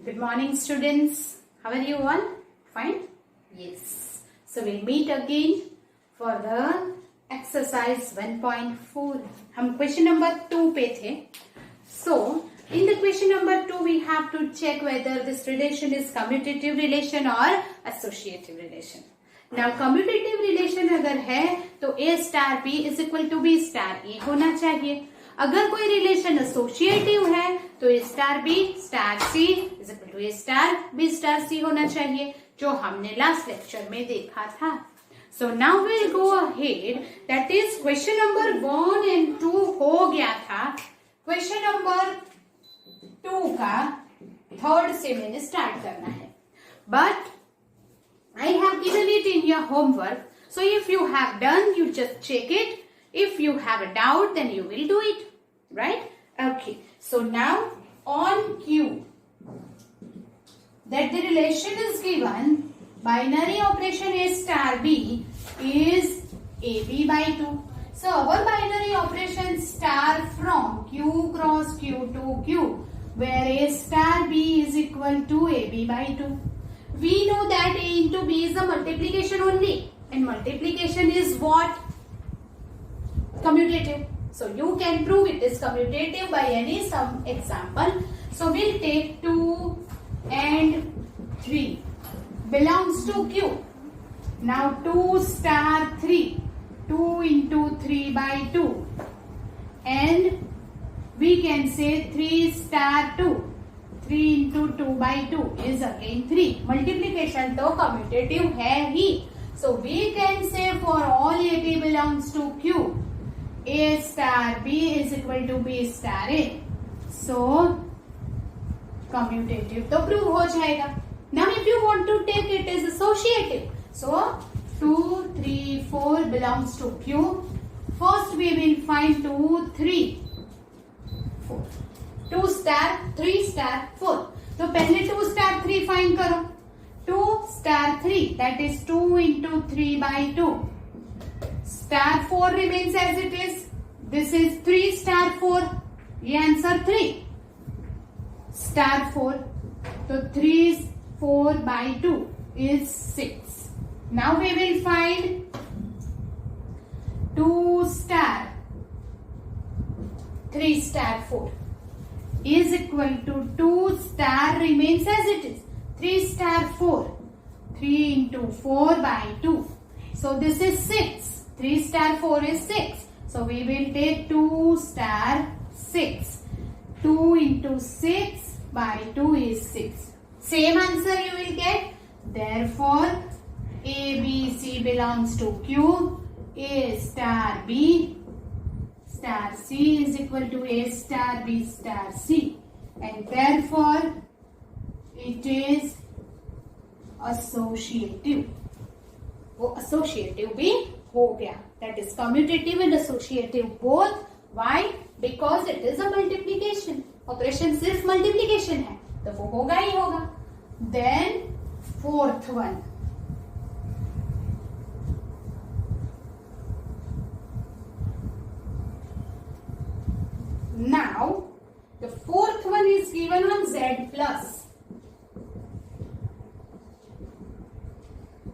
Good morning, students. How are you all? Fine? Yes. So we'll meet again for the exercise 1.4. हम question number 2 पे थे. So in the question number 2 we have to check whether this relation is commutative relation or associative relation. Now commutative relation अगर है तो A star B is equal to B star A होना चाहिए. अगर कोई relation associative है तो A star B star C is equal to A star B star C होना चाहिए, जो हमने लास्ट लेक्चर में देखा था. So now we will go ahead, that is question number 1 and 2 हो गया था. क्वेश्चन नंबर 2 का थर्ड से मैंने स्टार्ट करना है, but I have given it in your homework. So if you have done, you just check it. If you have a doubt, then you will do it. Right? Okay. So now on Q, that the relation is given, binary operation A star B is AB by 2. So our binary operation start from Q cross Q to Q, where A star B is equal to AB by 2. We know that A into B is a multiplication only, and multiplication is what? Commutative. So you can prove it is commutative by any some example. So we'll take 2 and 3 belongs to Q. Now 2 star 3, 2 into 3 by 2, and we can say 3 star 2. 3 into 2 by 2 is again 3. Multiplication तो commutative है ही. So we can say for all AB belongs to Q, A star B is equal to B star A. So commutative तो prove हो जाएगा. Now if you want to take it as associative, so 2, 3, 4 belongs to Q. First we will find 2, 3, 4. 2 star 3 star 4. तो पहले 2 star 3 find करो. 2 star 3, that is 2 into 3 by 2. Star 4 remains as it is. This is 3 star 4. ये answer 3 star 4. तो 3 4 by 2 is 6. Now we will find 2 star 3 star 4 is equal to 2 star remains as it is. 3 star 4. 3 into 4 by 2. So this is 6. 3 star 4 is 6. So we will take 2 star 6. 2 into 6 by 2 is 6. Same answer you will get. Therefore, A, B, C belongs to Q. A star B star C is equal to A star B star C, and therefore it is associative. वो associative भी हो गया. That is commutative and associative both. Why? Because it is a multiplication. Operation सिर्फ multiplication है, तो वो होगा ही होगा. Then fourth one. Now, the fourth one is given on Z plus.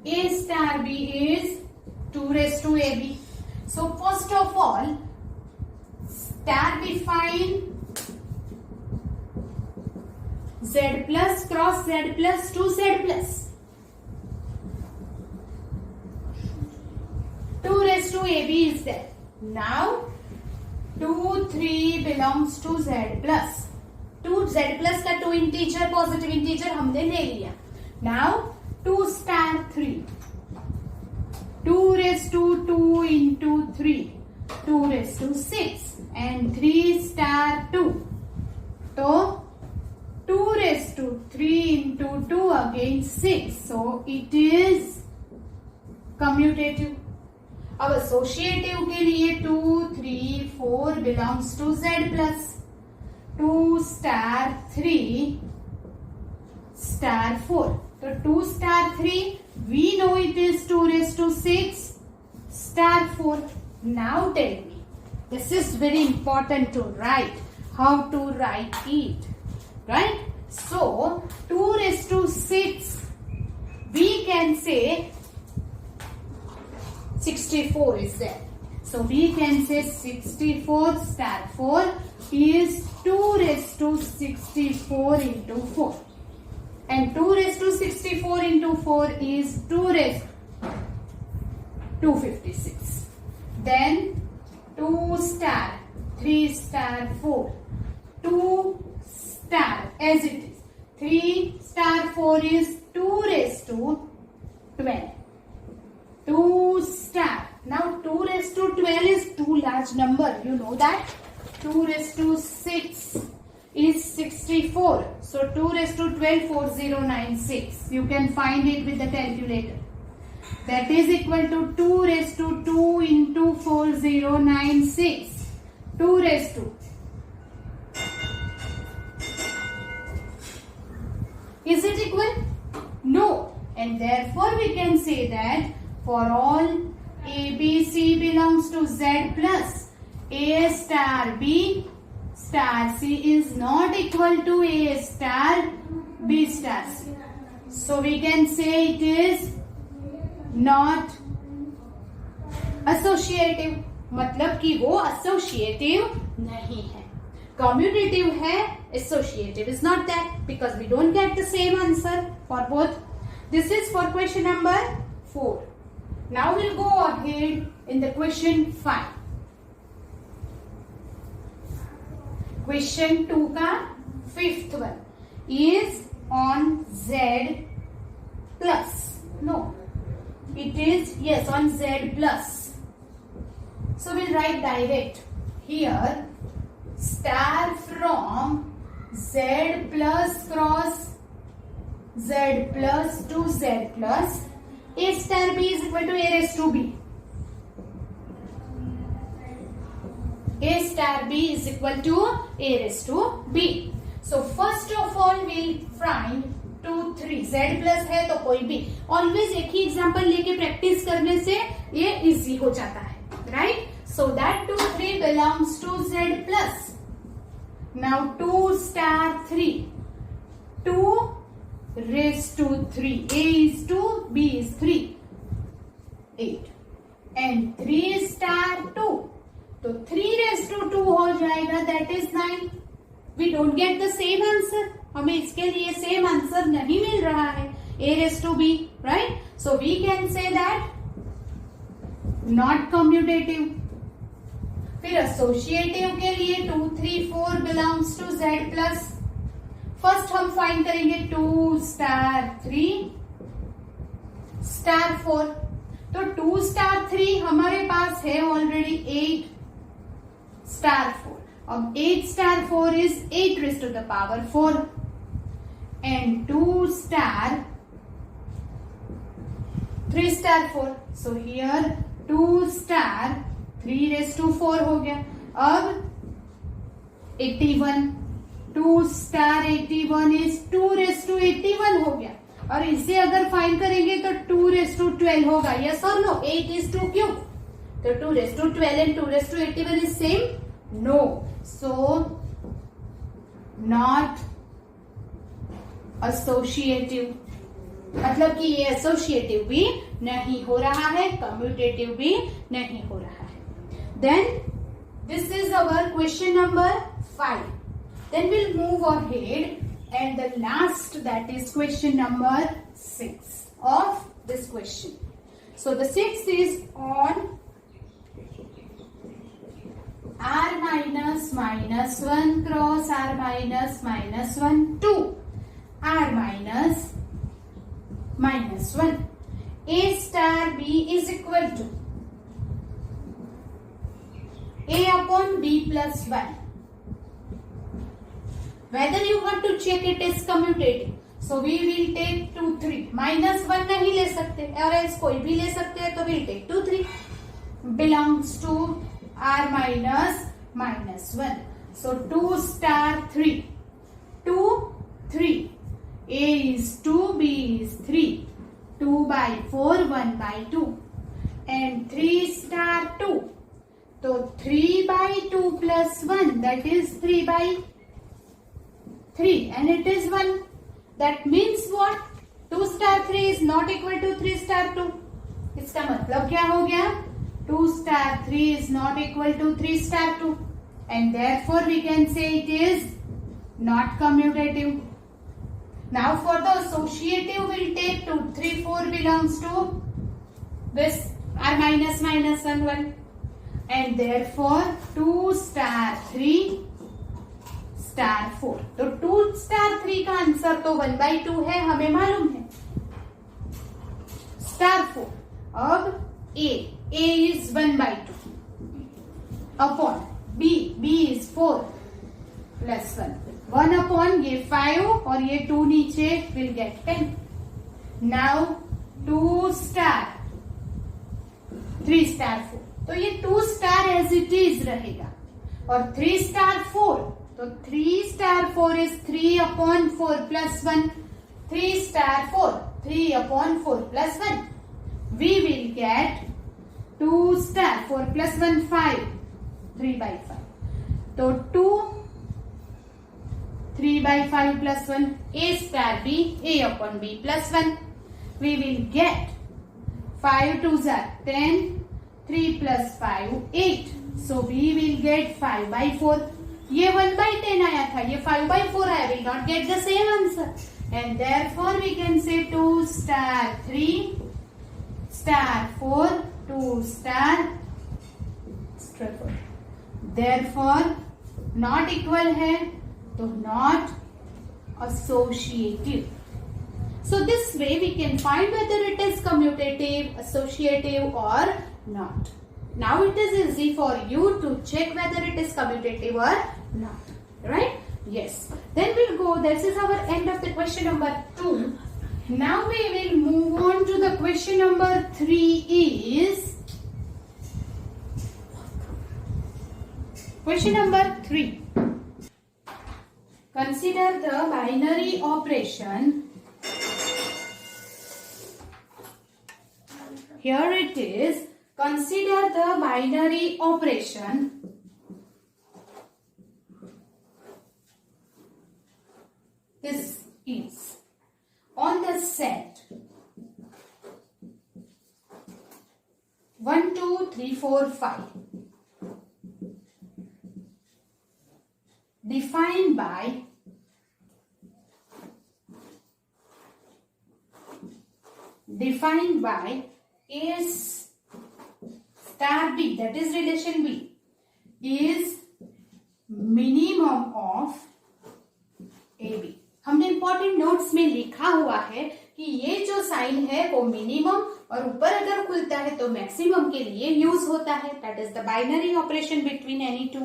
A star B is 2 raised to AB. So, first of all, star define Z plus cross Z plus to Z plus. 2 raised to AB is there. Now, 2, 3 belongs to Z plus. 2 Z plus का 2 integer positive integer हमने ले लिया. Now 2 star 3. 2 raised to 2 into 3. 2 raised to 6 and 3 star 2. तो 2 raised to 3 into 2 again 6. So it is commutative. अब associative के लिए 2, 3, 4 belongs to Z plus. 2 star 3 star 4. तो 2 star 3, we know it is 2 raised to 6 star 4. Now tell me, this is very important to write. How to write it, right? So 2 raised to 6, we can say 64 is there. So we can say 64 star 4 is 2 raised to 64 into 4. And 2 raised to 64 into 4 is 2 raised to 256. Then 2 star 3 star 4. 2 star as it is. 3 star 4 is 2 raised to 12. 2 star. Now 2 raised to 12 is too large number. You know that. 2 raised to 6 is 64. So 2 raised to 12, 4096. You can find it with the calculator. That is equal to 2 raised to 2 into 4096. 2 raised to. Is it equal? No. And therefore we can say that for all A, B, C belongs to Z plus A star B star C is not equal to A star B star C. So we can say it is not associative. मतलब कि वो associative नहीं है. Commutative है, associative is not that, because we don't get the same answer for both. This is for question number 4. Now we'll go ahead in the question 5. Question 2 का 5th one is on Z plus. No, it is, yes, on Z plus. So we'll write direct here. Star from Z plus cross Z plus to Z plus. A star B is equal to A raised to B. A star B is equal to A raised to B. So first of all we'll find 2, 3. Z plus है तो कोई भी. Always एक ही example लेके practice करने से ये easy हो जाता है. Right? So that 2, 3 belongs to Z plus. Now 2 star 3. 2 raised to 3. A is 2, B is 3. 8. And 3 star 2. तो 3 raised to 2 हो जाएगा, that is 9. We don't get the same answer. हमें इसके लिए same answer नहीं मिल रहा है. A raised to B, right? So we can say that not commutative. फिर associative के लिए 2, 3, 4 belongs to Z plus. First हम find करेंगे 2 star 3 star 4. तो 2 star 3 हमारे पास है already 8 star 4. अब 8 star 4 is 8 raised to the power 4. And 2 star 3 star 4. So here 2 star 3 raised to 4 हो गया. अब 81. 2 star 81 is 2 raised to 81 हो गया. और इसे अगर फाइंड करेंगे तो 2 raised to 12 होगा. Yes or no? 8 is 2 cube. तो 2 raised to 12 and 2 raised to 81 is same? No. So not associative. मतलब कि ये associative भी नहीं हो रहा है, commutative भी नहीं हो रहा है. Then this is our question number 5. Then we'll move ahead and the last, that is question number 6 of this question. So the 6th is on R minus minus 1 cross R minus minus 1 2 R minus minus 1. A star B is equal to A upon B plus 1. Whether you want to check it is commutative. So we will take 2, 3. Minus 1 नहीं ले सकते और else कोई भी ले सकते हैं, तो we'll take 2, 3. Belongs to R minus minus 1. So 2 star 3. 2, 3. A is 2, B is 3. 2 by 4, 1 by 2. And 3 star 2. So 3 by 2 plus 1, that is 3 by 3 and it is 1. That means what? 2 star 3 is not equal to 3 star 2. इसका मतलब क्या हो गया? 2 star 3 is not equal to 3 star 2 and therefore we can say it is not commutative. Now for the associative we'll take 2, 3, 4 belongs to this r minus minus 1 1 and therefore 2 star 3 star 4. तो 2 star 3 का answer तो 1/2 है, हमें मालूम है. Star 4 अब A is 1/2 upon B is 4 plus 1. 1 upon ये 5 और ये 2 नीचे will get 10. Now 2 star 3 star 4. तो ये 2 star as it is रहेगा और 3 star 4 तो 3 star 4 is 3 upon 4 plus 1. 3 star 4 3 upon 4 plus 1. We will get 2 star 4 plus 1 5 3/5. तो 2 3/5 plus 1 A star B A upon B plus 1. We will get 5 2s are 10 3 plus 5 8. So we will get 5/4. ये 1/10 आया था, ये 5/4 आया. We not get the same answer and therefore we can say 2 star 3 star 4 2 star 4. Therefore not equal है तो not associative. So this way we can find whether it is commutative, associative or not. Now it is easy for you to check whether it is commutative or not. Right? Yes. Then we'll go. This is our end of the question number 2. Now we will move on to the question number 3 is question number 3. Consider the binary operation. Here it is. Consider the binary operation this is on the set 1 2 3 4 5 defined by A star B, that is relation B, is minimum of AB. हमने important notes में लिखा हुआ है कि ये जो sign है वो मिनिमम और ऊपर अगर खुलता है तो मैक्सिमम के लिए यूज होता है. That is the binary operation between any two.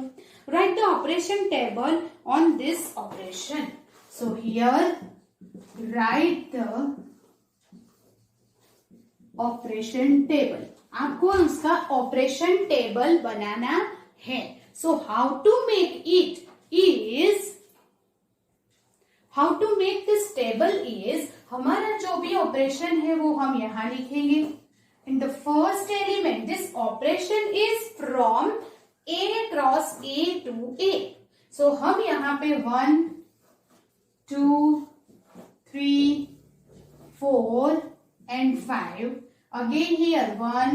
Write the operation table on this operation. So here write the operation table. आपको उसका ऑपरेशन टेबल बनाना है. So how to make it is how to make this table is हमारा जो भी operation है वो हम यहां लिखेंगे. In the first element this operation is from A cross A to A. So हम यहां पे 1 2 3 4 and 5. Again here 1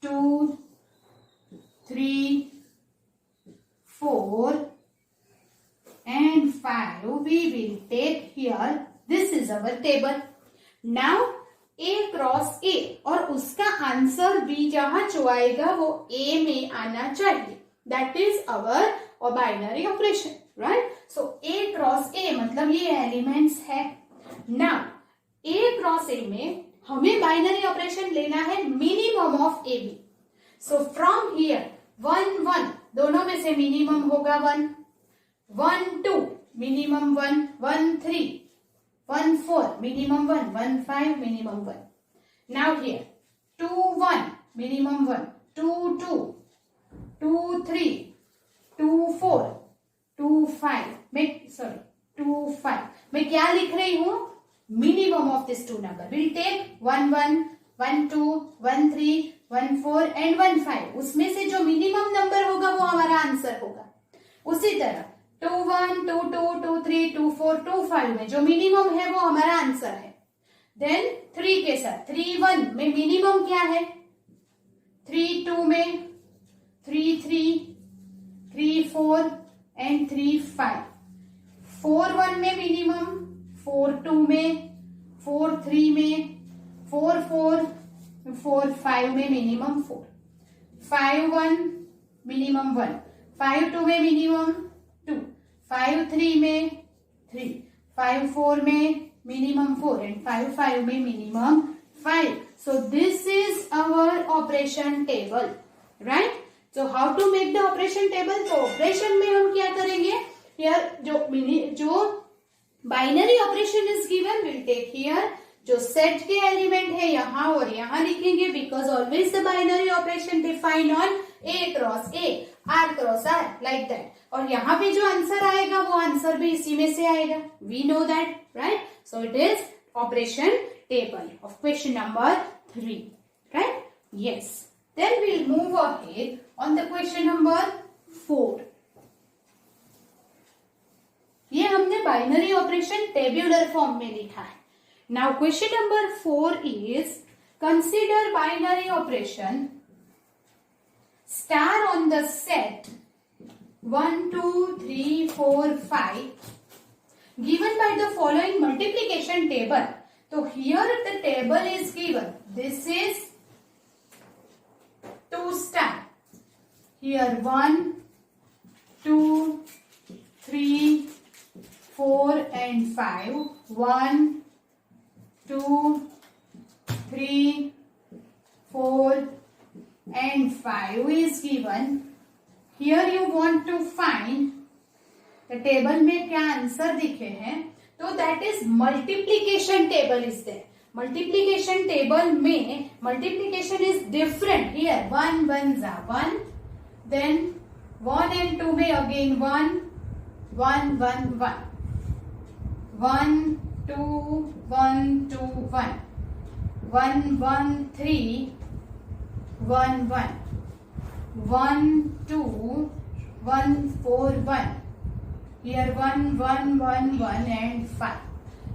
2 3 4 and 5. We will take here. This is our table. Now A cross A और उसका आंसर B जहां जो आएगा वो A में आना चाहिए. That is our binary operation, right? So A cross A मतलब ये एलिमेंट्स है. Now A cross A में हमें बाइनरी ऑपरेशन लेना है minimum of A B. So from here 1 1 दोनों में से मिनिमम होगा 1 1 2 minimum 1 1 3 1 4 minimum 1 1 5 minimum 1. Now here 2 1 minimum 1 2 2 2 3 2 4 2 5 मैं 2 5 मैं क्या लिख रही हूं? Minimum of these two number. We'll take 1 1 1 2 1 3 1 4 and 1 5. उसमें से जो मिनिमम नंबर होगा वो हमारा आंसर होगा. उसी तरह 2 1 2 2 2 3 2 4 2 5 में जो मिनिमम है वो हमारा आंसर है। देन 3 के साथ 3 1 में मिनिमम क्या है, 3 2 में 3 3 3 4 एंड 3 5, 4 1 में मिनिमम, 4 2 में, 4 3 में, 4 4 4 5 में मिनिमम 4, 5 1 मिनिमम 1, 5 2 में मिनिमम 2, 5 3 में 3, 5 4 में minimum 4 and 5 5 में minimum 5. So this is our operation table, right? So how to make the operation table? तो operation में हम क्या करेंगे, here जो binary operation is given, we'll take here जो set के एलिमेंट है यहाँ और यहाँ लिखेंगे, because always the binary operation defined on A cross A, R cross R, like that. और यहाँ पे जो आंसर आएगा वो आंसर भी इसी में से आएगा. We know that, right? So it is operation table of question number 3, right? Yes. Then we'll move ahead on the question number 4. ये हमने बाइनरी ऑपरेशन टेब्यूलर फॉर्म में लिखा है. Now question number 4 is consider binary operation star on the set 1 2 3 4 5 given by the following multiplication table. So here the table is given. This is 2 star. Here 1 2 3 4 and 5. 1 2 3 4 and 5 is given. Here you want to find the table में क्या answer दिखे हैं, तो that is multiplication table is there. Multiplication table में multiplication is different. Here 1 1 जा 1, then 1 and 2 में again 1 1 1 1, 1 2 1 2 1, 1 1 3 1 1, 1 2 1 4 1. Here 1 1 1 1 and 5.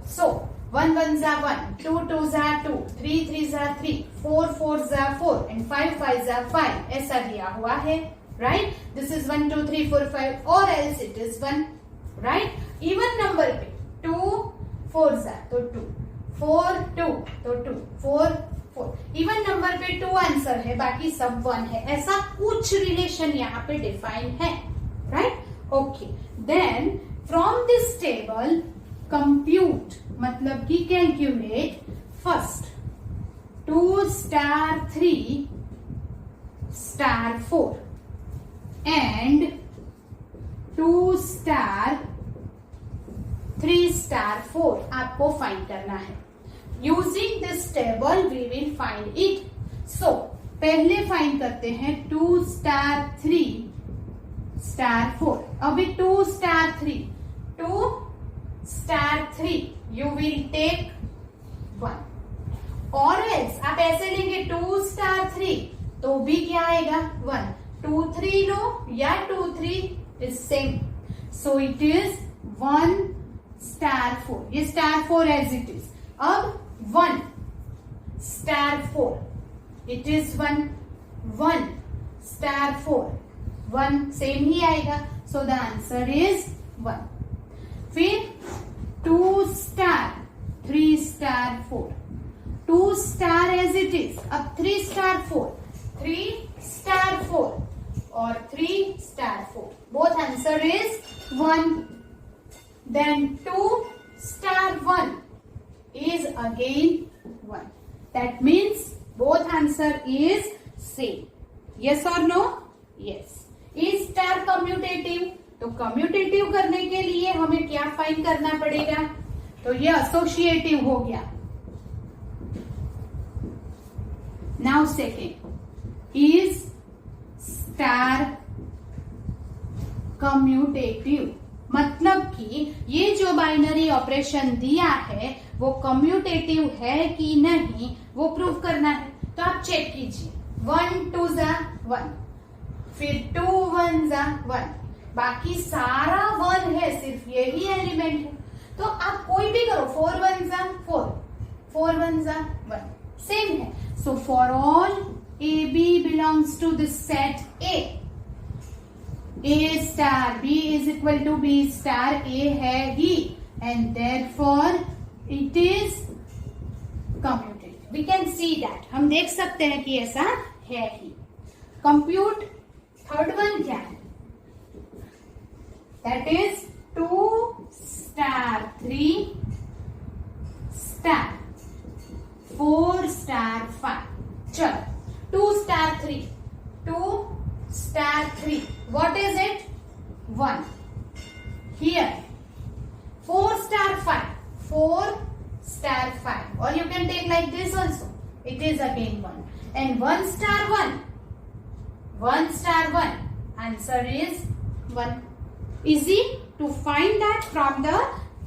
So 1 1 za 1, 2 2 za 2, 3 3 za 3, 4 4 za 4 and 5 5 za 5. ऐसा दिया हुआ है, right? This is 1 2 3 4 5 or else it is 1, right? Even number पे 2 4 जा तो 2, 4 2 तो 2, 4 4. Even number पे 2 आंसर है, बाकी सब 1 है. ऐसा कुछ रिलेशन यहाँ पे डिफाइन है, right? Okay. Then from this table compute मतलब कि calculate first 2 star 3 star 4 and 2 star 3 star 4 आपको फाइंड करना है. Using this table we will find it. So पहले फाइंड करते हैं 2 star 3 star 4. अभी 2 star 3, 2 star 3 you will take 1, और else आप ऐसे लेंगे 2 star 3 तो भी क्या आएगा 1, 2 3 लो या 2 3 is same. So it is 1 star 4. ये star 4 as it is. अब 1 star 4 it is 1 1 star 4 1 same ही आएगा. So the answer is 1. फिर 2 star 3 star 4, 2 star as it is. अब 3 स्टार 4, 3 स्टार 4 और 3 star 4. Both answer is 1. Then 2 star 1 is again 1. That means both answer is same. Yes or no? Yes. Is star commutative? तो commutative करने के लिए हमें क्या find करना पड़ेगा, तो ये एसोसिएटिव हो गया. Now second is star commutative. मतलब कि ये जो बाइनरी ऑपरेशन दिया है वो कम्यूटेटिव है कि नहीं वो प्रूव करना है. तो आप चेक कीजिए. 1 2 जा 1, फिर 2 1 जा 1, बाकी सारा 1 है, सिर्फ यही एलिमेंट है। तो आप कोई भी करो, 4 1 जा 4, 4 1 जा 1, सेम है। So for all A B belongs to this set A, A star B is equal to B star, A है ही, and therefore it is commuted. We can see that, हम देख सकते हैं कि ऐसा है ही। कंप्यूट थर्ड वन क्या है? That is 2 star 3 star 4 star 5। चलो 2 star 3, 2 star 3, what is it? 1. Here 4 star 5, 4 star 5, or you can take like this also, it is again 1, and 1 star 1, 1 star 1, answer is 1. Easy to find that from the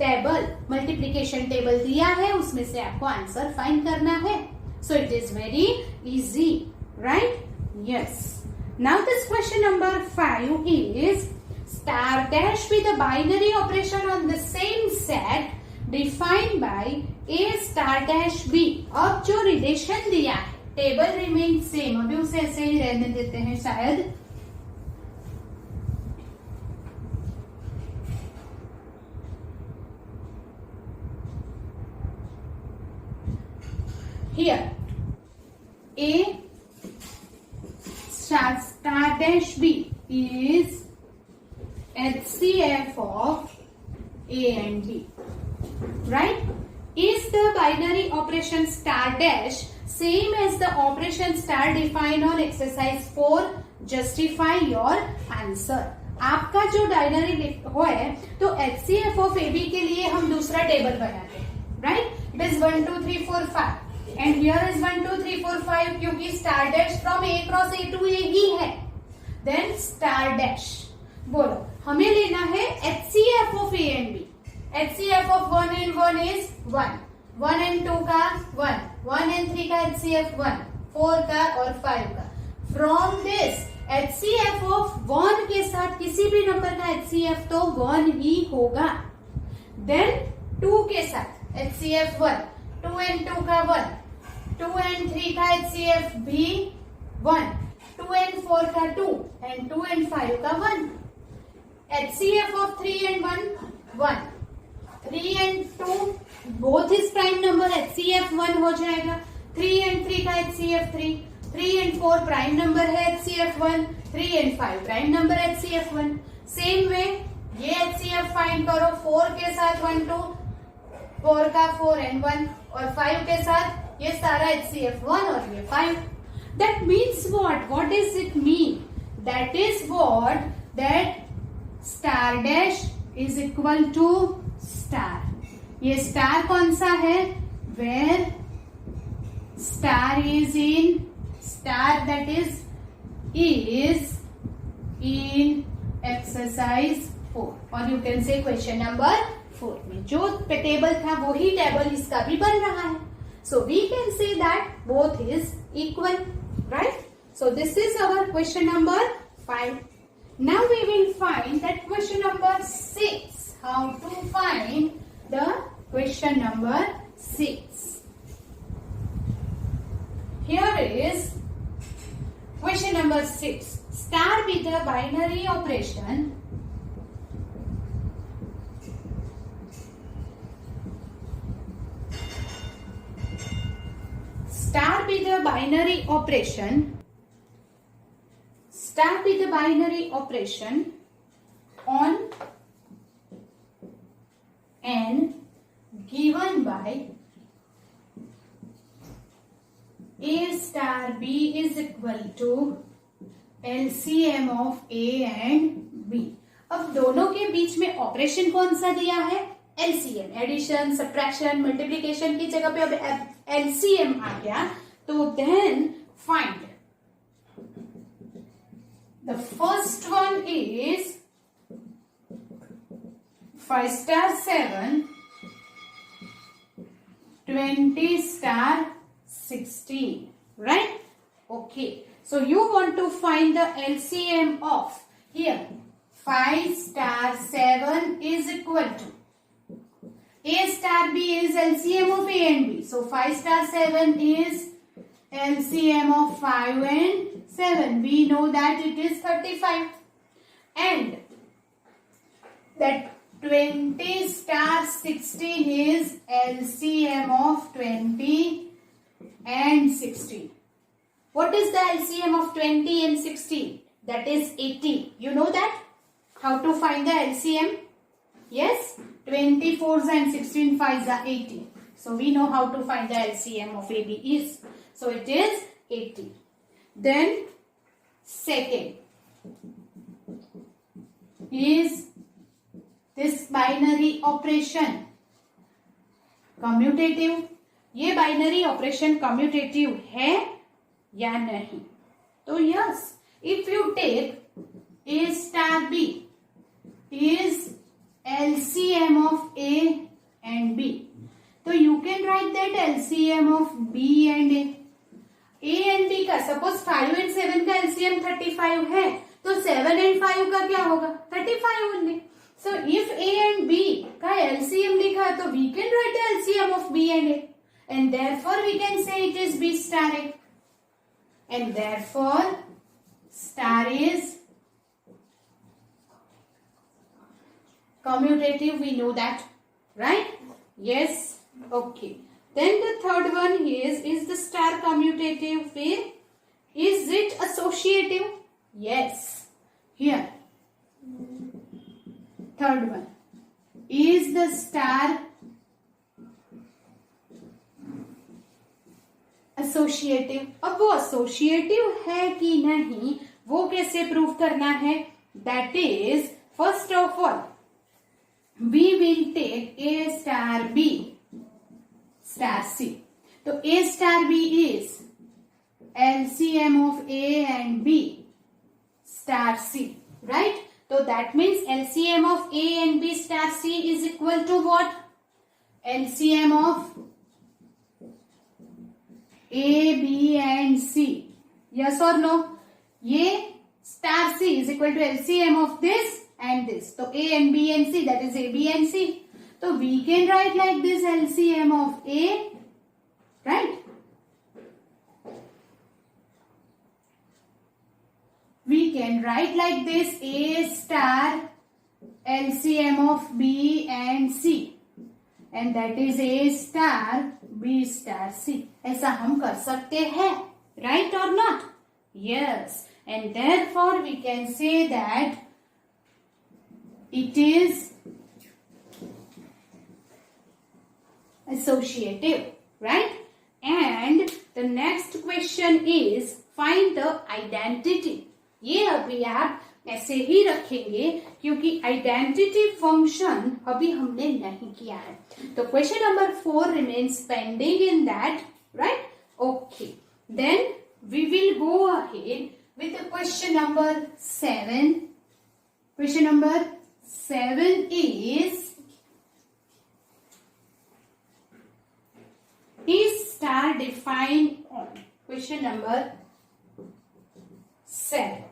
table, multiplication table दिया है, उसमें से आपको answer find करना है. So it is very easy, right? Yes. Now this question number 5 is star dash with a binary operation on the same set defined by a star dash b. अब जो relation दिया है, table remain same, अभी उसे ऐसे ही रहने देते हैं शायद. Here a star dash b is HCF of a and b, right? Is the binary operation star dash same as the operation star defined on exercise 4? Justify your answer. आपका जो डायनरी हो है तो HCF of AB के लिए हम दूसरा table बनाते हैं, right? It is 1 2 3 4 5 and here is 1 2 3 4 5 क्योंकि star dash from A cross A to A ही है. Then star dash बोलो, हमें लेना है HCF of A and B. HCF of 1 and 1 is 1, 1 and 2 का 1, 1 and 3 का HCF 1, 4 का और 5 का. From this HCF of 1 के साथ किसी भी नंबर का HCF तो 1 ही होगा. Then 2 के साथ HCF 1, 2 and 2 का 1, 2 and 3 का HCF भी 1, 2 and 4 का 2 and 2 and 5 का 1. HCF of 3 and 1 1, 3 and 2 both is prime number, HCF 1 हो जाएगा. 3 and 3 का HCF 3, 3 and 4 प्राइम नंबर है HCF 1, 3 and 5 prime number HCF 1. Same way ये HCF फाइंड करो, 4 के साथ 1 2, 4 का 4 and 1 और 5 के साथ ये सारा HCF 1 और ये 5. That means what? What does it mean? That is what? That star dash is equal to star. ये स्टार कौन सा है? Where star is in star, that is in exercise 4 और you can say question number 4 में जो table था वही table इसका भी बन रहा है. So we can say that both is equal, right? So this is our question number 5. Now we will find that question number 6. How to find the question number 6? Here is question number 6. Start with the binary operation. Start with the binary operation. Start with the binary operation on n given by A star B is equal to LCM of A and B. अब दोनों के बीच में operation कौन सा दिया है? LCM, addition, subtraction, multiplication की जगह पे अब LCM आ गया. तो then find the first one is 5 star 7, 20 star 16, right? Okay, so you want to find the LCM of here 5 star 7 is equal to A star B is LCM of A and B. So 5 star 7 is LCM of 5 and 7. We know that it is 35. And that 20 star 16 is LCM of 20 and 16. What is the LCM of 20 and 16? That is 80. You know that? How to find the LCM? Yes? 24s and 16 5s are 80. So we know how to find the LCM of AB is. So it is 80. Then second is this binary operation commutative. ये binary operation commutative है या नहीं? तो yes, if you take A star B is LCM of A and B, तो you can write that LCM of B and A. A and B का suppose 5 and 7 का LCM 35 है, तो 7 and 5 का क्या होगा? 35 only. So if A and B का LCM लिखा तो we can write the LCM of B and A, and therefore we can say it is B star A, and therefore star is commutative. We know that, right? Yes. Okay. Then the third one is the star commutative way? Is it associative? Yes. Here. Third one. Is the star associative? अब वो associative है कि नहीं, वो कैसे prove करना है? That is, first of all, we will take A star B star C. So A star B is LCM of A and B star C, right? So that means LCM of A and B star C is equal to what? LCM of A, B and C. Yes or no? ये star C is equal to LCM of this and this. So A and B and C, that is A, B and C. So we can write like this LCM of A, right? We can write like this A star LCM of B and C, and that is A star B star C. ऐसा हम कर सकते हैं, right or not? Yes. And therefore we can say that it is associative, right? And the next question is find the identity. ये अभी आप ऐसे ही रखेंगे क्योंकि आइडेंटिटी फंक्शन अभी हमने नहीं किया है. तो question number 4 remains pending in that, right? Okay. Then we will go ahead with the question number 7. Question number 7 is star defined on? Question number 7.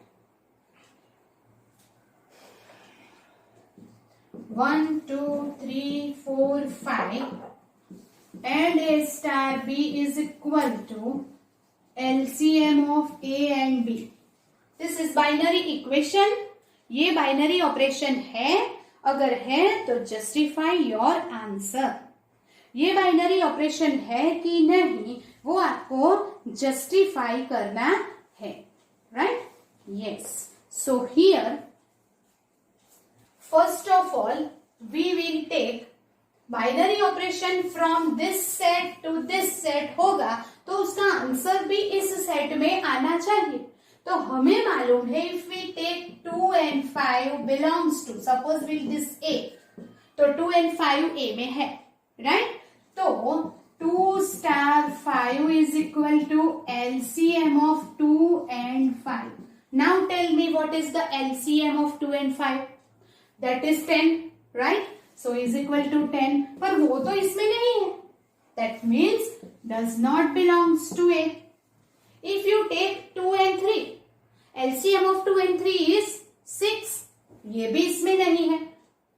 1, 2, 3, 4, 5 and A star B is equal to LCM of A and B. This is binary equation. ये binary operation है, अगर है तो justify your answer. ये binary operation है कि नहीं वो आपको जस्टिफाई करना है, right? Yes. So here first of all we will take binary operation from this set to this set होगा तो उसका आंसर भी इस सेट में आना चाहिए. तो हमें मालूम है if we take 2 and 5 belongs to, suppose will this A, तो 2 and 5 A में है, राइट? तो 2 star 5 is equal to LCM of 2 and 5. Now tell me what is the LCM of 2 and 5? That is 10, right? So is equal to 10. पर वो तो इसमें नहीं है. That means does not belongs to A. If you take 2 and 3, LCM of 2 and 3 is 6. ये भी इसमें नहीं है,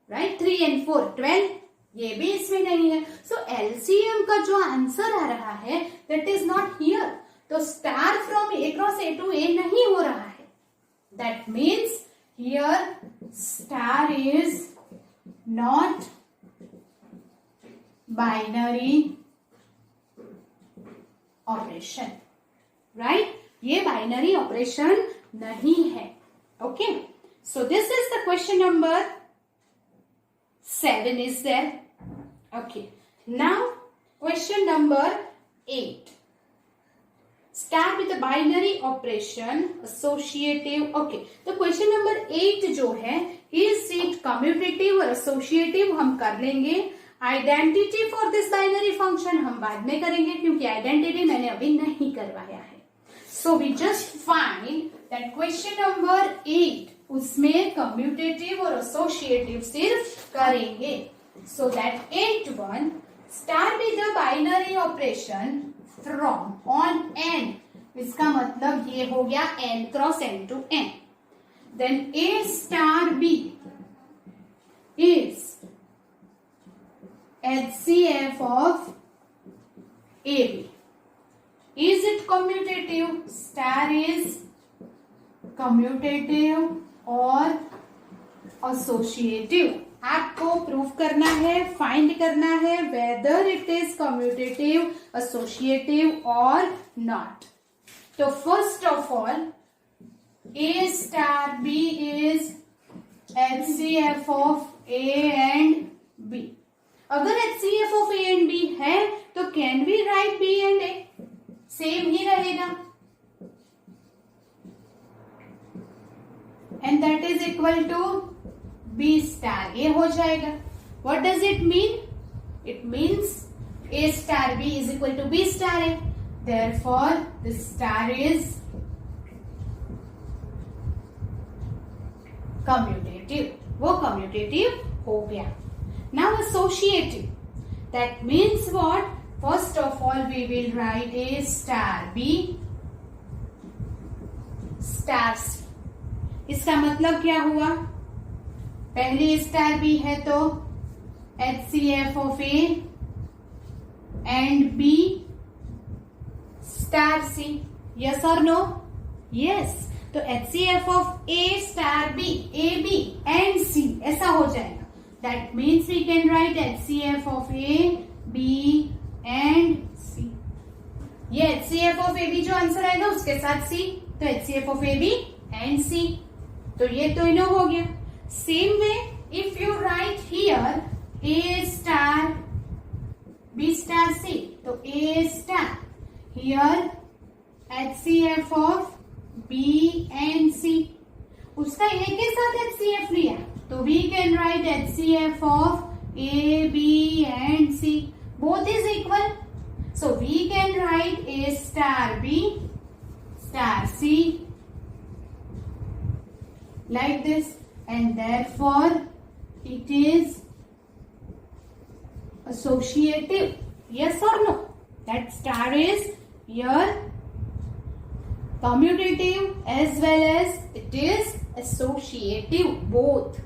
राइट। 3 and 4 12, ये भी इसमें नहीं है। सो एलसीएम का जो आंसर आ रहा है दैट इज नॉट हियर। तो star from A cross A to A नहीं हो रहा है। That means here star is not binary operation, right. ये बाइनरी ऑपरेशन नहीं है। Okay, so this is the question number 7 is there. Okay, now question number 8. Start with the binary operation associative. Okay, तो question number 8 जो है is it commutative और associative हम कर लेंगे। Identity for this binary function हम बाद में करेंगे क्योंकि identity मैंने अभी नहीं करवाया है। So we just find that question number 8 उसमें कम्यूटेटिव और एसोसिएटिव सिर्फ करेंगे। So that 8 start with the binary operation from on N, इसका मतलब ये हो गया n cross n to n। Then a star b is HCF of AB. Is it commutative? Star is commutative और associative। आपको prove करना है, find करना है whether it is commutative, associative और नॉट। तो first of all A star B is HCF of A and B। अगर HCF of A and B है तो can we write B and A? Same ही रहेगा, and that is equal to B star A हो जाएगा। What does it mean? It means A star B is equal to B star A. Therefore, the star is commutative. वो commutative हो गया। Now associative. That means what? First of all, we will write A star B star C. इसका मतलब क्या हुआ? पहले star B है तो HCF of A and B star C। Yes और नो? यस। तो HCF of A star B, AB and C ऐसा हो जाएगा। That means we can write HCF of A, B and C। ये HCF of AB जो answer आएगा उसके साथ C, तो HCF of AB and C। तो ये तो इनो हो गया। Same way if you write here A star B star C, तो A star here HCF of B and C, उसका A के साथ HCF लिया तो we can write HCF of A, B and C, both is equal. So we can write A star B star C like this, and therefore it is associative. Yes or no? That star is here commutative as well as it is associative, both,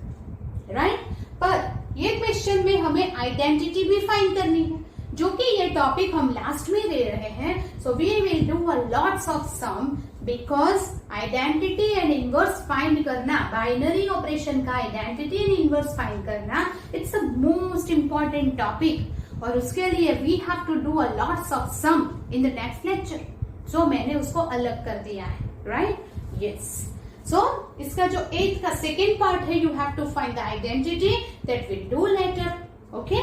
right? पर ये question में हमें identity भी find करनी है, जो कि ये टॉपिक हम लास्ट में दे रहे हैं। So we will do a lots of sum because identity and inverse find करना, बाइनरी ऑपरेशन का आइडेंटिटी एंड इनवर्स फाइंड करना, it's a most important topic. और उसके लिए we have to do a lots of sum in the next lecture. So मैंने उसको अलग कर दिया है, राइट? यस। सो इसका जो 8th का सेकेंड पार्ट है, you have to find the identity, that will do later. Okay,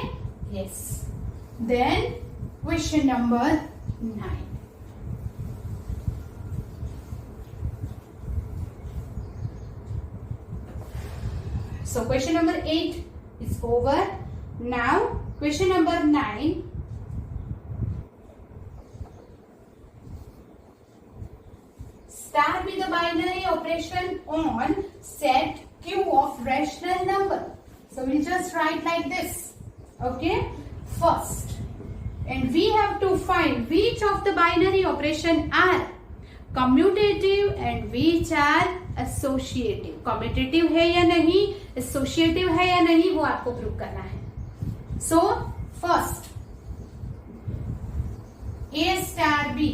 yes. Then question number 9. So question number 8 is over. Now question number 9. Start with the binary operation on set Q of rational number. So we'll just write like this. Okay. First, and we have to find which of the binary operation are commutative and which are associative. Commutative है या नहीं, associative है या नहीं, वो आपको prove करना है. So first A star B,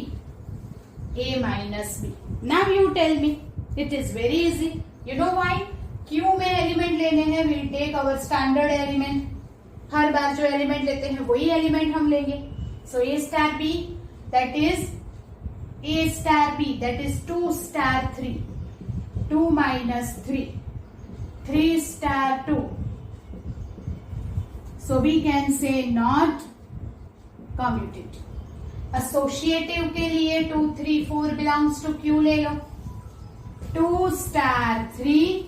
A minus B. Now you tell me. It is very easy. You know why? Q में एलिमेंट लेने हैं, we'll take our standard element. हर बार जो एलिमेंट लेते हैं वही एलिमेंट हम लेंगे. So A star B, that is A star B, that is 2 star 3. 2 minus 3. 3 star 2. So we can say not commutative. Associative के लिए 2, 3, 4 बिलोंग्स टू क्यू ले लो. 2 star 3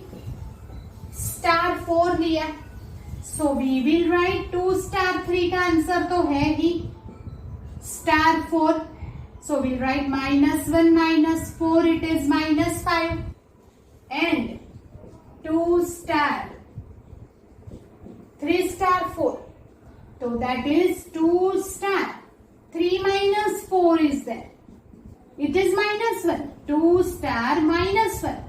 star 4 लिया. So we will write 2 star 3 का answer तो है ही star 4. So will write -1 -4, it is -5. And 2 star 3 star 4, तो that is 2 star 3 minus 4 is there. It is -1. 2 star -1.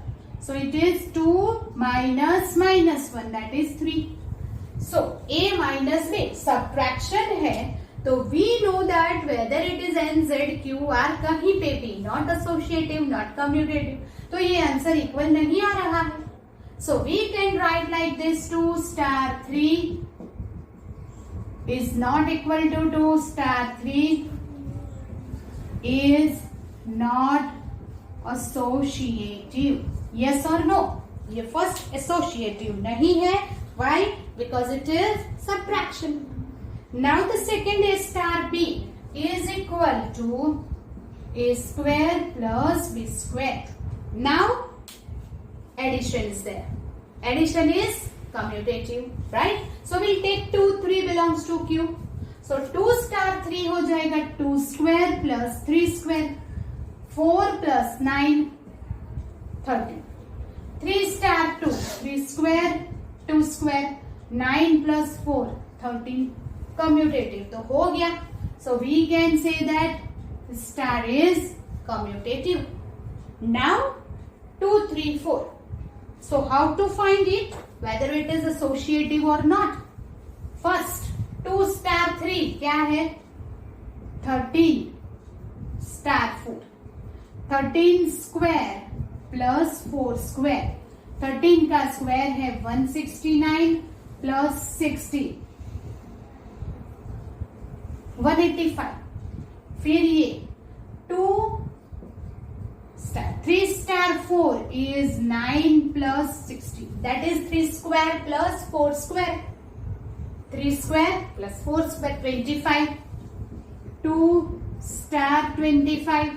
So it is 2 minus -1. That is 3. So A minus B subtraction है. तो we know that whether it is N, Z, Q, R कहीं पे भी not associative, not commutative. तो ये answer equal नहीं आ रहा है. So we can write like this: 2 star 3 is not equal to 2 star 3 is not associative. Yes or no? ये first associative नहीं है. Why? Because it is subtraction. Now the second A star B is equal to A square plus B square. Now addition is there. Addition is commutative, right? So we'll take 2, 3 belongs to Q. So 2 star 3 हो जाएगा 2 square plus 3 square. 4 plus 9 13. 3 star 2 3 square 2 square. 9 plus 4 13. Commutative तो हो गया. So we can say that star is commutative. Now 2, 3, 4. So how to find it? Whether it is associative or not. First 2 star 3 क्या है? 13 star 4. 13 square plus 4 square. 13 का square है 169 plus 60 185. फिर ये 2 star 3 star 4 is 9 plus 60. That is 3 square plus 4 square. 3 square plus 4 square 25. 2 star 25.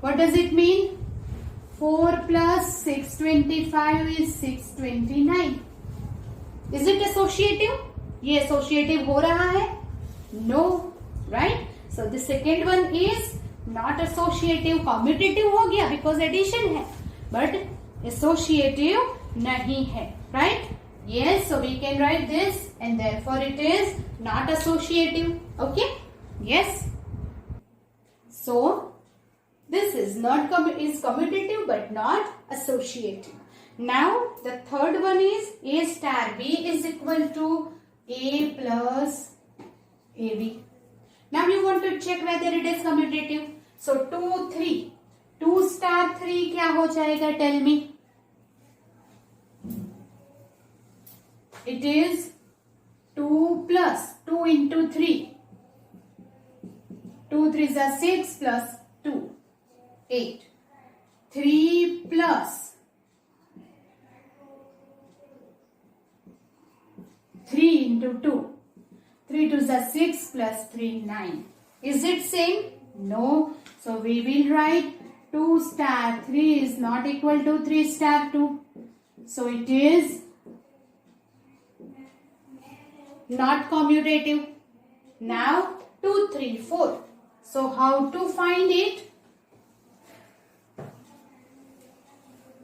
What does it mean? 4 plus 625 is 629. Is it associative? ये associative हो रहा है? No, right? So the second one is not associative. Commutative हो गया because addition है, but associative नहीं है, right? Yes, so we can write this and therefore it is not associative. Okay? Yes. So this is not is commutative but not associative. Now the third one is A star B is equal to A plus AB. Now you want to check whether it is commutative. So 2, 3. 2 star 3 क्या हो जाएगा? Tell me. It is 2 plus 2 into 3. 2 3s are 6 plus 2. 8. 3 plus 3 into 2. 3 2s are 6 plus 3 9. Is it same? No. So we will write 2 star 3 is not equal to 3 star 2. So it is not commutative. Now 2 3 4. So how to find it?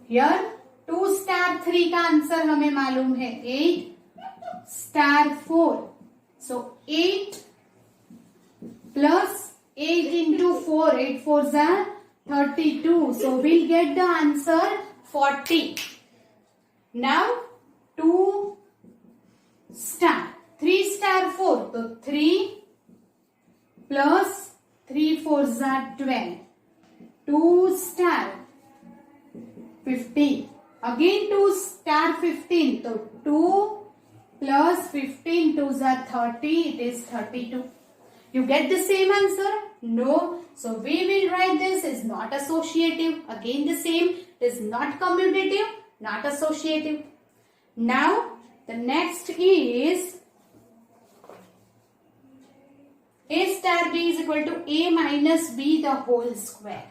Here 2 star 3 का answer हमें मालूम है 8 star 4. So 8 plus 8 into 4. 8 4s are 32. So we'll get the answer 40. Now 2 star 3 star 4, तो 3 plus 3 4s are 12. 2 star 15. Again 2 star 15, तो 2 plus 15 2s are 30. It is 32. You get the same answer? No. So we will write this is not associative. Again the same. It is not commutative, not associative. Now the next is a star b is equal to a minus b the whole square.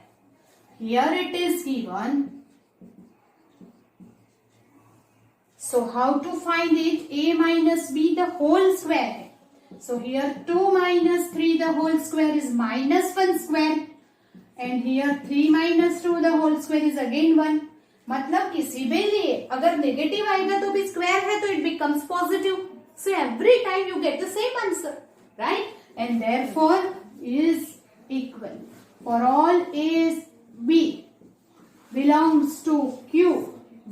Here it is given. So how to find it? A minus b the whole square. So here 2 minus 3 the whole square is minus 1 square. And here 3 minus 2 the whole square is again 1. मतलब किसी भी लिए अगर negative आएगा तो भी square है तो it becomes positive. So every time you get the same answer, right? And therefore is equal for all as B belongs to Q.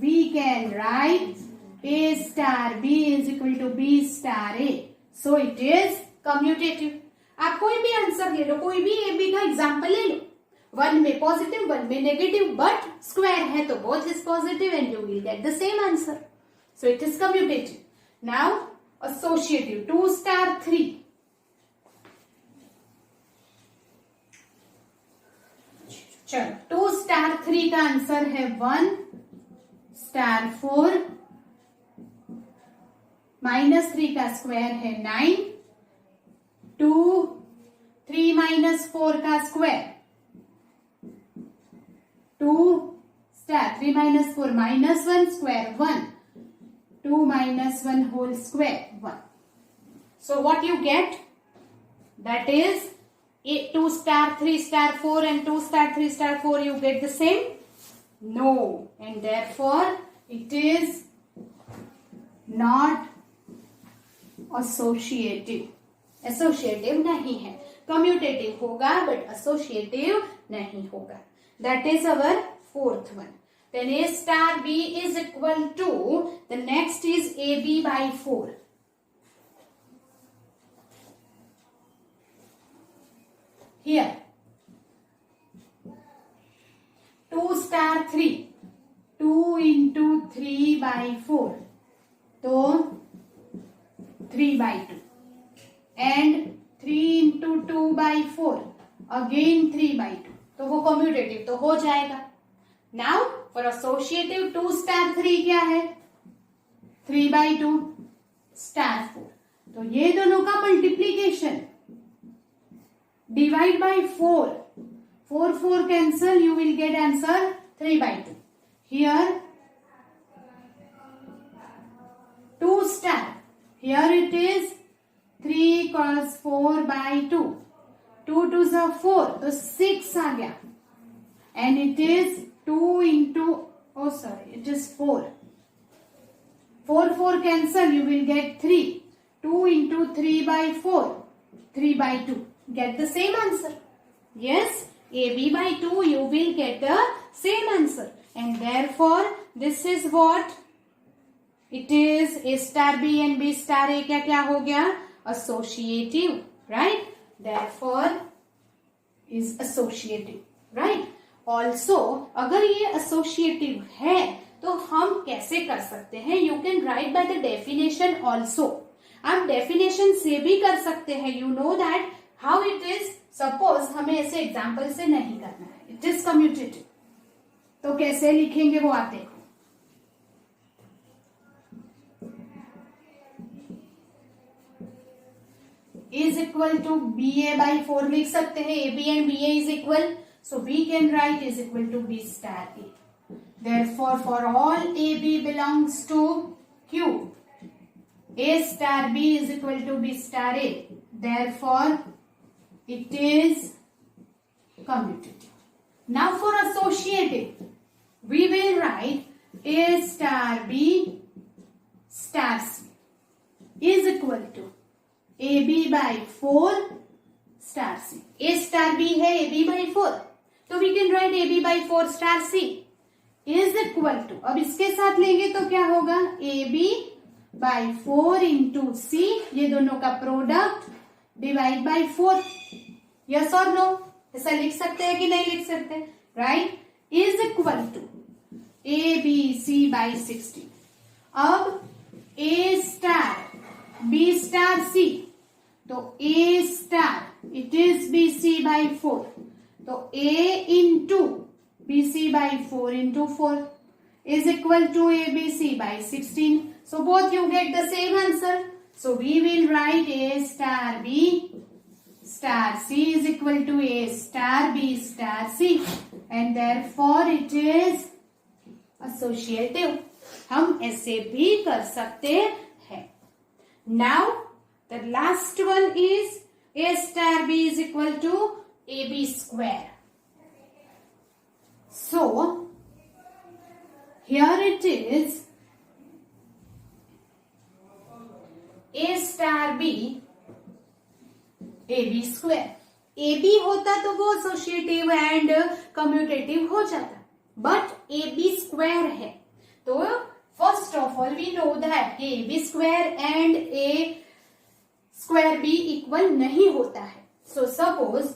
We can write A star B is equal to B star A. So it is commutative. आप कोई भी answer ले लो, कोई भी A B का example ले लो. One में positive, one में नेगेटिव, बट स्क्वायर है तो both is positive and you will get the same answer. So it is commutative. Now associative 2 star 3. चलो 2 star 3 का आंसर है 1 star 4 माइनस 3 का स्क्वायर है 9. 2 3 माइनस 4 का square 2 star 3 minus 4 minus 1 square 1. 2 minus 1 whole square 1. So what you get? That is 2 star 3 star 4 and 2 star 3 star 4 you get the same? No. And therefore it is not associative. Associative नहीं है. Commutative होगा but associative नहीं होगा. That is our fourth one. Then A star B is equal to, the next is AB by 4. Here 2 star 3. 2 into 3 by 4. तो 3 by 2. And 3 into 2 by 4. Again 3 by 2. तो वो commutative तो हो जाएगा. Now for associative 2 star 3 क्या है? 3 by 2 star 4. तो ये दोनों का multiplication. Divide by 4. 4 4 cancel, you will get answer 3 by 2. Here 2 star. Here it is 3 cos 4 by 2. 2 2s are 4, तो 6 आ गया. And it is 2 into, oh sorry, it is 4. 4 4 cancel, you will get 3. 2 into 3 by 4. 3 by 2. Get the same answer. Yes, AB by 2 you will get the same answer. And therefore, this is what? It is A star B and B star A क्या क्या हो गया? Associative, right? Therefore is associative, right? Also अगर ये associative है तो हम कैसे कर सकते हैं? You can write by the definition also. आप definition से भी कर सकते हैं. You know that how it is. Suppose हमें ऐसे example से नहीं करना है. It is commutative. तो कैसे लिखेंगे वो आप देखो. is equal to BA by 4 लिख सकते हैं. AB and BA is equal. So we can write is equal to B star A. Therefore, for all AB belongs to Q, A star B is equal to B star A. Therefore, it is commutative. Now for associative, we will write A star B star C is equal to AB by 4 star C. A star B है AB by 4. तो we can write AB by 4 star C. Is equal to, अब इसके साथ लेंगे तो क्या होगा, AB by 4 into सी, ये दोनों का प्रोडक्ट डिवाइड बाई 4. यस और नो, ऐसा लिख सकते हैं कि नहीं लिख सकते, right. Is equal to ABC by 16. अब A star B star C, तो A star it is BC by 4, तो A into BC by 4 into 4 is equal to ABC by 16. So both you get the same answer. So we will write A star B star C is equal to A star B star C, and therefore it is associative. हम ऐसे भी कर सकते हैं. Now the last one is A star B is equal to AB square. So here it is A star B AB square. AB होता तो वो associative and commutative हो जाता, बट AB स्क्वायर है तो first of all we know that AB square and A square B equal नहीं होता है. So suppose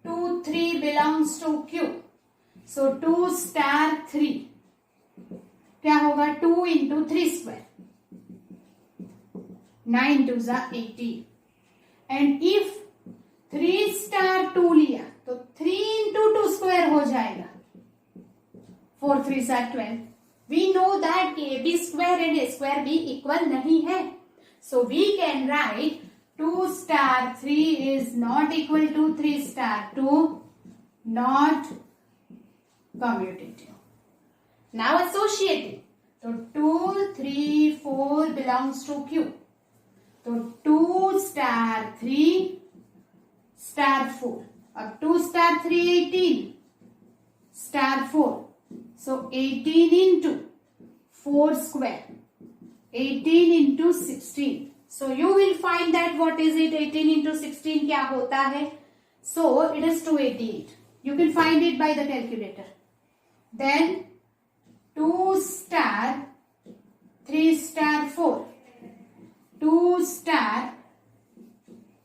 2 3 belongs to Q, so 2 star 3 क्या होगा, 2 इंटू 3 स्क्वायर, 9 2 जा 18. एंड इफ 3 स्टार 2 लिया तो 3 इंटू 2 स्क्वायर हो जाएगा, 4 3 जा 12. We know that A B square and A square B equal नहीं है, so we can write 2 star 3 is not equal to 3 star 2, not commutative. Now associative, तो 2 3 4 belongs to Q, तो 2 star 3 star 4. अब 2 star 3 18 star 4, so 18 into 4 square, 18 into 16. So you will find that what is it, 18 into 16 क्या होता है, so it is 288. You can find it by the calculator. Then 2 star 3 star 4, 2 star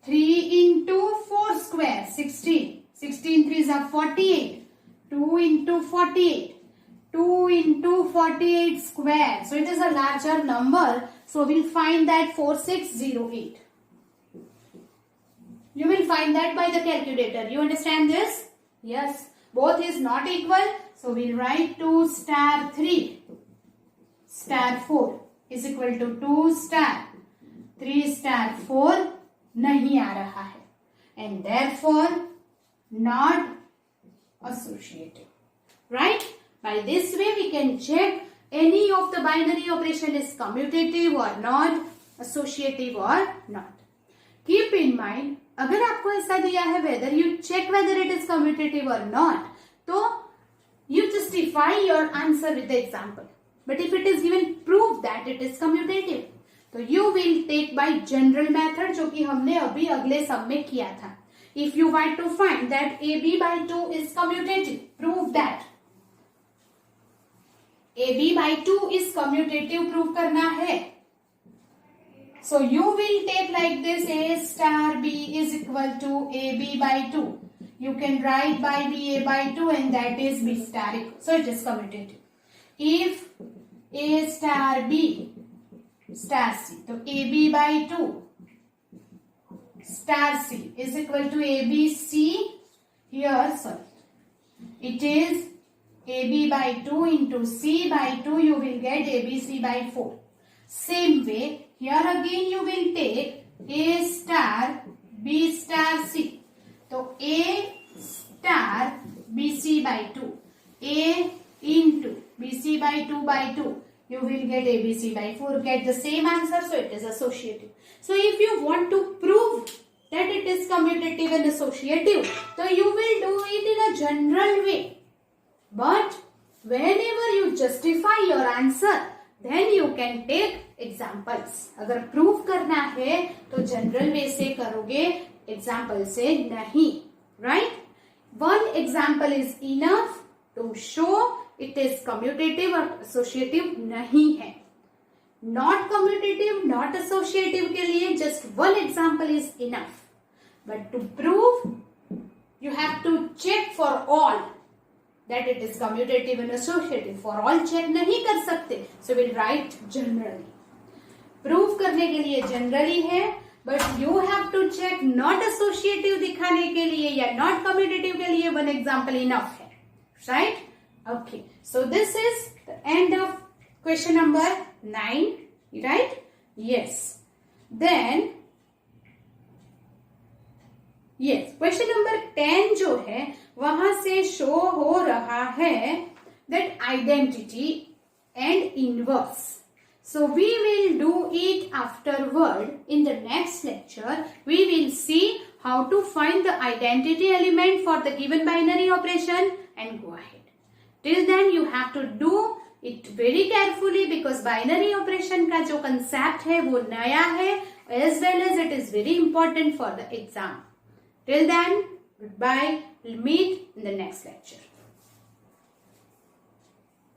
3 into 4 square, 16, 16 3s are 48, 2 into 48, 2 into 48 square, so it is a larger number, so we'll find that 4608. You will find that by the calculator. You understand this? Yes. Both is not equal, so we'll write 2 star 3 star 4 is equal to 2 star 3 star 4 नहीं आ रहा है, and therefore not associative. Right? By this way we can check any of the binary operation is commutative or not, associative or not. Keep in mind, अगर आपको ऐसा दिया है whether you check whether it is commutative or not, तो you justify your answer with the example. But if it is given prove that it is commutative, तो you will take by general method जो कि हमने अभी अगले सब में किया था. If you want to find that AB by 2 is commutative, prove that. AB by 2 is commutative prove करना है. So you will take like this, A star B is equal to AB by 2. You can write by BA by 2 and that is B star equal. So it is commutative. If A star B star C, so AB by 2 star C is equal to ABC. Here, sorry, it is AB by 2 into C by 2. You will get ABC by 4. Same way, here again you will take A star B star C. So A star BC by 2. A into BC by 2 by 2. You will get ABC by 4. Get the same answer. So it is associative. So if you want to prove that it is commutative and associative, so you will do it in a general way. But whenever you justify your answer, then you can take examples. अगर prove करना है तो general वे से करोगे, example से नहीं. Right? One example is enough to show it is commutative और associative नहीं है. नॉट कम्यूटेटिव नॉट एसोसिएटिव के लिए just one example is enough, but to prove you have to check for all that it is commutative and associative. For all check नहीं कर सकते, so we'll write generally. Prove करने के लिए generally है, but you have to check not associative दिखाने के लिए या not commutative के लिए one example enough है, right? Okay, so this is the end of question number 9, right? Yes. Then yes, question number 10 जो है वहां से शो हो रहा है that identity and inverse. So we will do it afterward in the next lecture. We will see how to find the identity element for the given binary operation and go ahead. Till then you have to do it very carefully because binary operation का जो concept है वो नया है, as well as it is very important for the exam. Till then, goodbye. We'll meet in the next lecture.